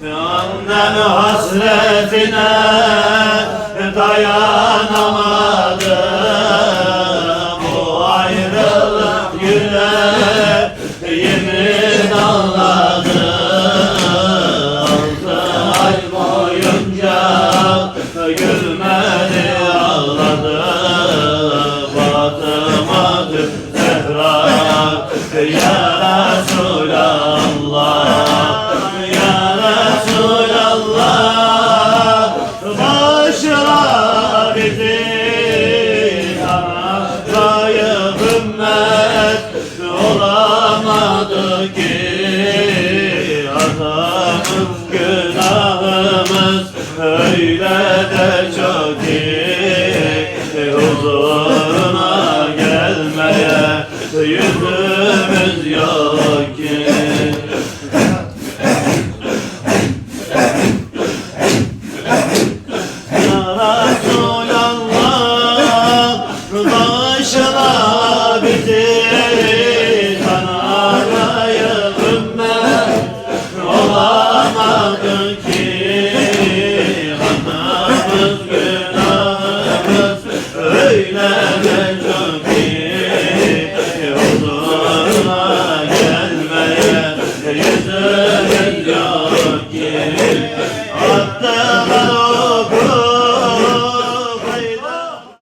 Annem hasretine dayanamadım. Bu ayrılık yüreğimi dağladı. 6 ay boyunca gülmedi ağladı. Fatıma-tü Zehra ya Resulallah, ya Resulallah, bağışla bizi sana layık ümmet olamadı ki. Hatamız günahımız öyle de çok ki huzuruna gelmeye yüzümüz yok ki. Ya Resulallah, bağışla bizi